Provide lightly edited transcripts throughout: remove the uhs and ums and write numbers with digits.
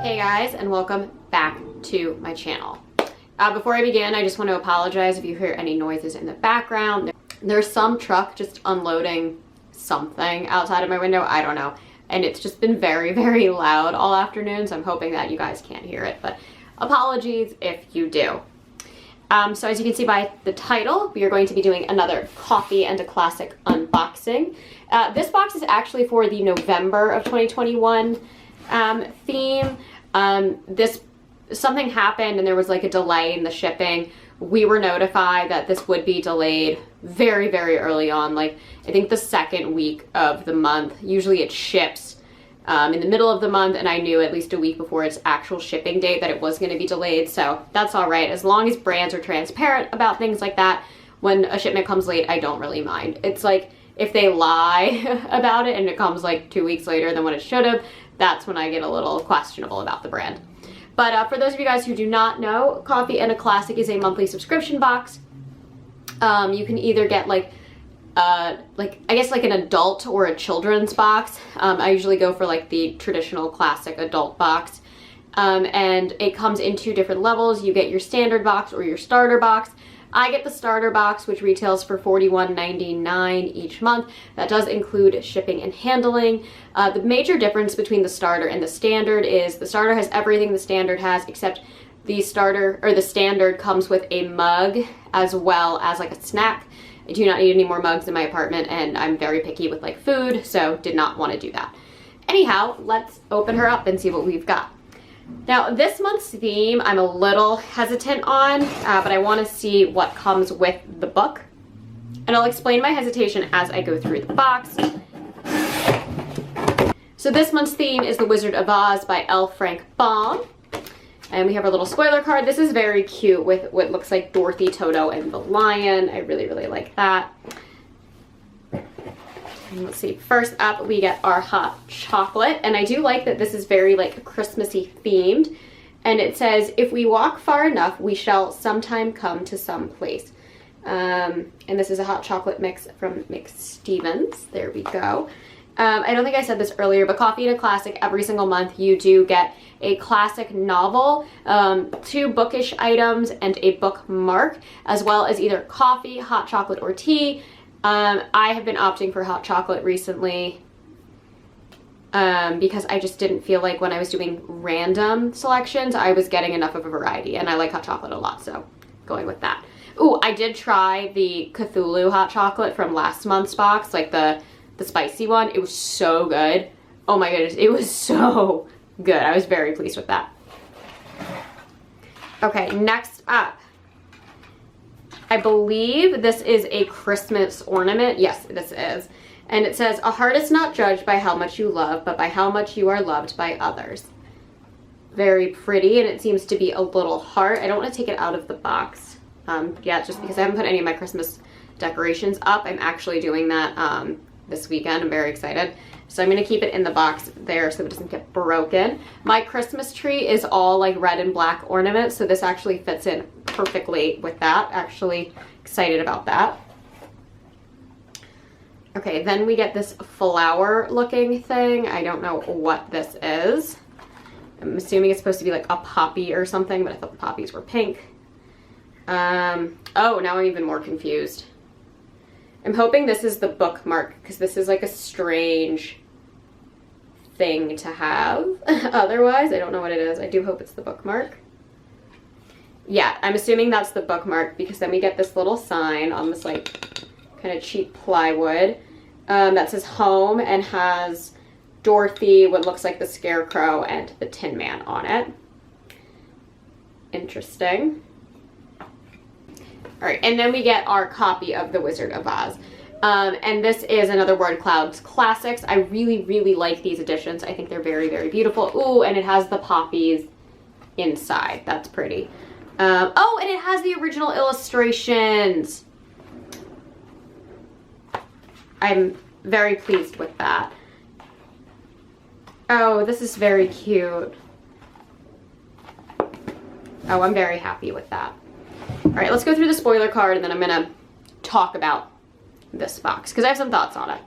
Hey guys, and welcome back to my channel. Before I begin, I just want to apologize if you hear any noises in the background. There's some truck just unloading something outside of my window, I don't know. And it's just been very, very loud all afternoon, so I'm hoping that you guys can't hear it, but apologies if you do. So as you can see by the title, we are going to be doing another coffee and a classic unboxing. This box is actually for the November of 2021 theme. Something happened and there was like a delay in the shipping. We were notified that this would be delayed very, very early on, like I think the second week of the month. Usually it ships in the middle of the month, and I knew at least a week before its actual shipping date that it was going to be delayed, so that's all right. As long as brands are transparent about things like that, when a shipment comes late, I don't really mind. It's like if they lie about it and it comes like 2 weeks later than what it should have, that's when I get a little questionable about the brand. But for those of you guys who do not know, Coffee and a Classic is a monthly subscription box. You can either get I guess like an adult or a children's box. I usually go for like the traditional classic adult box. And it comes in 2 different levels. You get your standard box or your starter box. I get the starter box, which retails for $41.99 each month. That does include shipping and handling. The major difference between the starter and the standard is the starter has everything the standard has, except the standard comes with a mug as well as like a snack. I do not need any more mugs in my apartment, and I'm very picky with like food, so did not want to do that. Anyhow, let's open her up and see what we've got. Now, this month's theme I'm a little hesitant on, but I want to see what comes with the book. And I'll explain my hesitation as I go through the box. So this month's theme is The Wizard of Oz by L. Frank Baum. And we have our little spoiler card. This is very cute with what looks like Dorothy, Toto, and the lion. I really, really like that. And let's see, first up we get our hot chocolate, and I do like that this is very like Christmassy themed, and it says, if we walk far enough we shall sometime come to some place. And this is a hot chocolate mix from McStevens. There we go. I don't think I said this earlier, but Coffee and a Classic, every single month you do get a classic novel, 2 bookish items, and a bookmark, as well as either coffee, hot chocolate, or tea. I have been opting for hot chocolate recently because I just didn't feel like when I was doing random selections I was getting enough of a variety, and I like hot chocolate a lot, so going with that. Ooh, I did try the Cthulhu hot chocolate from last month's box, like the spicy one. It was so good. Oh my goodness, it was so good. I was very pleased with that. Okay, next up, I believe this is a Christmas ornament. Yes, this is. And it says, a heart is not judged by how much you love, but by how much you are loved by others. Very pretty, and it seems to be a little heart. I don't want to take it out of the box yet, just because I haven't put any of my Christmas decorations up. I'm actually doing that this weekend. I'm very excited. So I'm going to keep it in the box there so it doesn't get broken. My Christmas tree is all like red and black ornaments, so this actually fits in perfectly with that. Actually excited about that. Okay, then we get this flower looking thing. I don't know what this is. I'm assuming it's supposed to be like a poppy or something, but I thought the poppies were pink. Oh, now I'm even more confused. I'm hoping this is the bookmark, because this is like a strange thing to have. Otherwise, I don't know what it is. I do hope it's the bookmark. Yeah, I'm assuming that's the bookmark, because then we get this little sign on this like kind of cheap plywood that says home and has Dorothy, what looks like the Scarecrow, and the Tin Man on it. Interesting. All right, and then we get our copy of The Wizard of Oz. And this is another Word Clouds Classics. I really, really like these editions. I think they're very, very beautiful. Ooh, and it has the poppies inside. That's pretty. Oh, and it has the original illustrations. I'm very pleased with that. Oh, this is very cute. Oh, I'm very happy with that. All right, let's go through the spoiler card, and then I'm gonna talk about this box because I have some thoughts on it.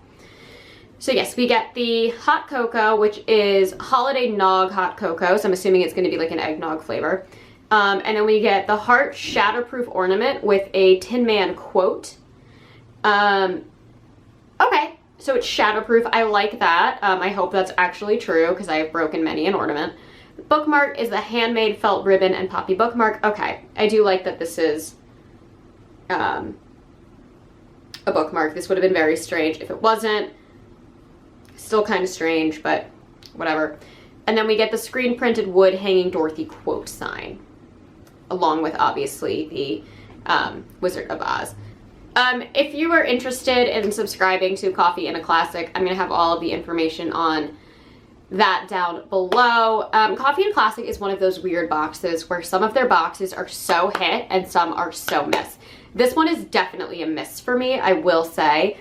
So yes, we get the hot cocoa, which is holiday nog hot cocoa. So I'm assuming it's going to be like an eggnog flavor. And then we get the heart shatterproof ornament with a Tin Man quote. Okay, so it's shatterproof. I like that. I hope that's actually true because I have broken many an ornament. The bookmark is the handmade felt ribbon and poppy bookmark. Okay, I do like that this is a bookmark. This would have been very strange if it wasn't. Still kind of strange, but whatever. And then we get the screen printed wood hanging Dorothy quote sign, along with obviously the Wizard of Oz. If you are interested in subscribing to Coffee and a Classic, I'm going to have all of the information on that down below. Coffee and Classic is one of those weird boxes where some of their boxes are so hit and some are so miss. This one is definitely a miss for me, I will say.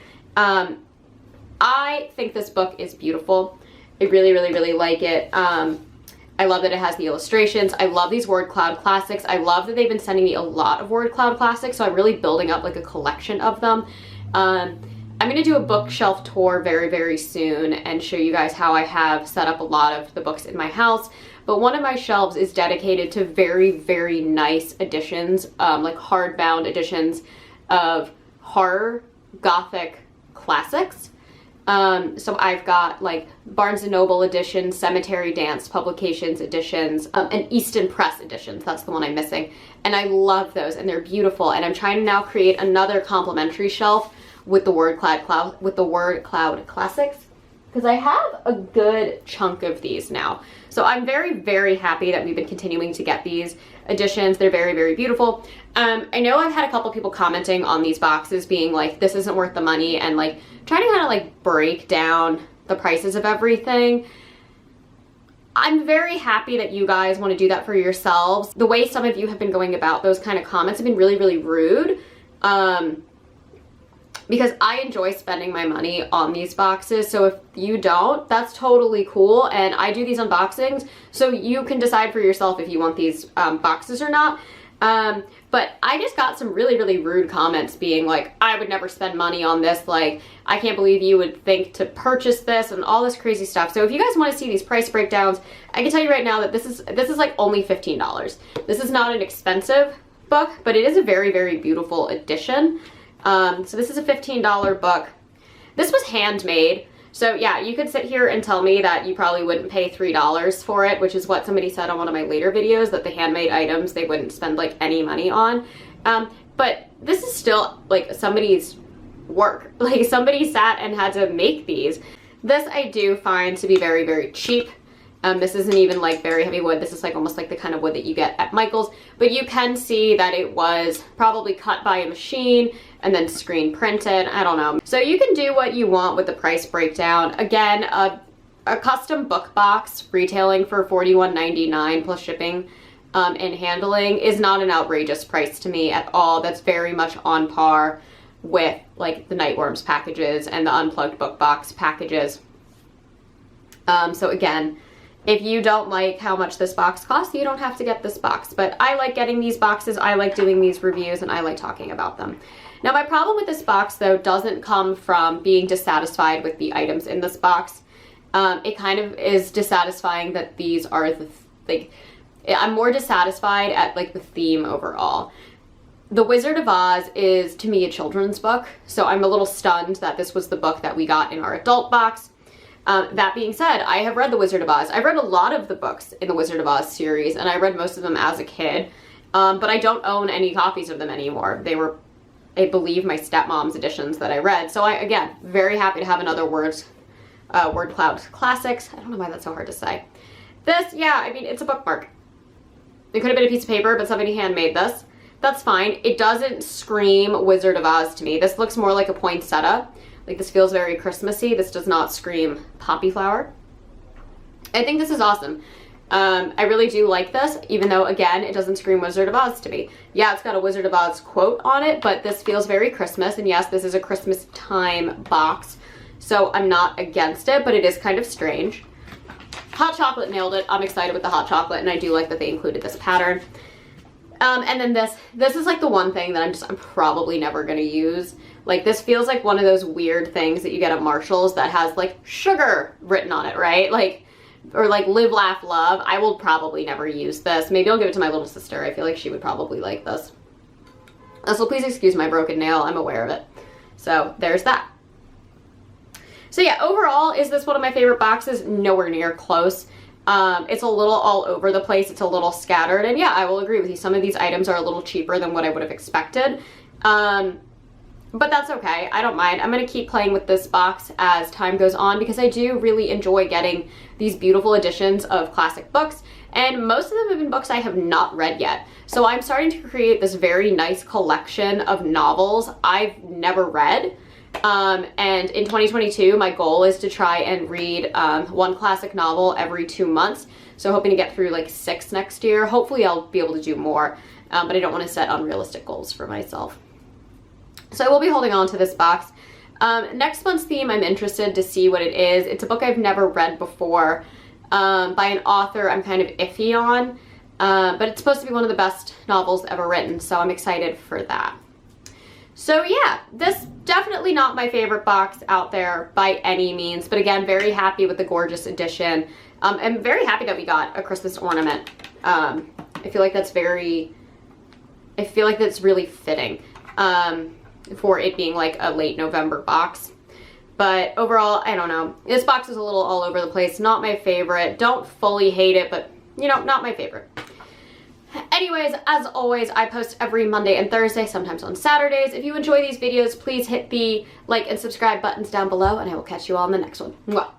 I think this book is beautiful. I really, really, really like it. I love that it has the illustrations. I love these word cloud classics. I love that they've been sending me a lot of word cloud classics, so I'm really building up like a collection of them. I'm gonna do a bookshelf tour very, very soon and show you guys how I have set up a lot of the books in my house. But one of my shelves is dedicated to very, very nice editions, like hardbound editions of horror, gothic classics. So I've got like Barnes & Noble editions, Cemetery Dance Publications editions, and Easton Press editions. That's the one I'm missing. And I love those and they're beautiful. And I'm trying to now create another complimentary shelf with the word cloud classics, because I have a good chunk of these now. So I'm very, very happy that we've been continuing to get these editions. They're very, very beautiful. I know I've had a couple people commenting on these boxes being like, this isn't worth the money, and like trying to kind of like break down the prices of everything. I'm very happy that you guys want to do that for yourselves. The way some of you have been going about those kind of comments have been really, really rude. Because I enjoy spending my money on these boxes. So if you don't, that's totally cool. And I do these unboxings, so you can decide for yourself if you want these boxes or not. But I just got some really, really rude comments being like, I would never spend money on this. Like, I can't believe you would think to purchase this and all this crazy stuff. So if you guys want to see these price breakdowns, I can tell you right now that this is like only $15. This is not an expensive book, but it is a very, very beautiful edition. So this is a $15 book. This was handmade. So yeah, you could sit here and tell me that you probably wouldn't pay $3 for it, which is what somebody said on one of my later videos, that the handmade items they wouldn't spend like any money on. But this is still like somebody's work. Like somebody sat and had to make these. This I do find to be very, very cheap. This isn't even like very heavy wood. This is like almost like the kind of wood that you get at Michael's, but you can see that it was probably cut by a machine and then screen printed. I don't know. So you can do what you want with the price breakdown. Again, a custom book box retailing for $41.99 plus shipping and handling is not an outrageous price to me at all. That's very much on par with like the Nightworms packages and the Unplugged book box packages. So again, if you don't like how much this box costs, you don't have to get this box. But I like getting these boxes, I like doing these reviews, and I like talking about them. Now my problem with this box though doesn't come from being dissatisfied with the items in this box. It kind of is dissatisfying that these are I'm more dissatisfied at like the theme overall. The Wizard of Oz is to me a children's book, so I'm a little stunned that this was the book that we got in our adult box. That being said, I have read The Wizard of Oz. I've read a lot of the books in the Wizard of Oz series, and I read most of them as a kid, but I don't own any copies of them anymore. They were, I believe, my stepmom's editions that I read. So again, very happy to have another word cloud classics. I don't know why that's so hard to say. This, yeah, I mean, it's a bookmark. It could have been a piece of paper, but somebody handmade this. That's fine. It doesn't scream Wizard of Oz to me. This looks more like a poinsettia. Like this feels very Christmassy. This does not scream poppy flower. I think this is awesome. I really do like this, even though again, it doesn't scream Wizard of Oz to me. Yeah, it's got a Wizard of Oz quote on it, but this feels very Christmas. And yes, this is a Christmas time box, so I'm not against it, but it is kind of strange. Hot chocolate nailed it. I'm excited with the hot chocolate, and I do like that they included this pattern. And then this is like the one thing that I'm probably never gonna use. Like, this feels like one of those weird things that you get at Marshall's that has like sugar written on it, right? Like, or like live, laugh, love. I will probably never use this. Maybe I'll give it to my little sister. I feel like she would probably like this. So please excuse my broken nail. I'm aware of it. So there's that. So yeah, overall, is this one of my favorite boxes? Nowhere near close. It's a little all over the place. It's a little scattered. And yeah, I will agree with you. Some of these items are a little cheaper than what I would have expected. But that's okay. I don't mind. I'm going to keep playing with this box as time goes on because I do really enjoy getting these beautiful editions of classic books. And most of them have been books I have not read yet. So I'm starting to create this very nice collection of novels I've never read. And in 2022, my goal is to try and read one classic novel every 2 months. So hoping to get through like 6 next year. Hopefully I'll be able to do more, but I don't want to set unrealistic goals for myself. So I will be holding on to this box. Next month's theme, I'm interested to see what it is. It's a book I've never read before by an author I'm kind of iffy on, but it's supposed to be one of the best novels ever written, so I'm excited for that. So yeah, this definitely not my favorite box out there by any means, but again, very happy with the gorgeous edition. I'm very happy that we got a Christmas ornament. I feel like that's really fitting for it being like a late November box. But overall, I don't know. This box is a little all over the place. Not my favorite. Don't fully hate it, but you know, not my favorite. Anyways, as always, I post every Monday and Thursday, sometimes on Saturdays. If you enjoy these videos, please hit the like and subscribe buttons down below, and I will catch you all in the next one. Mwah.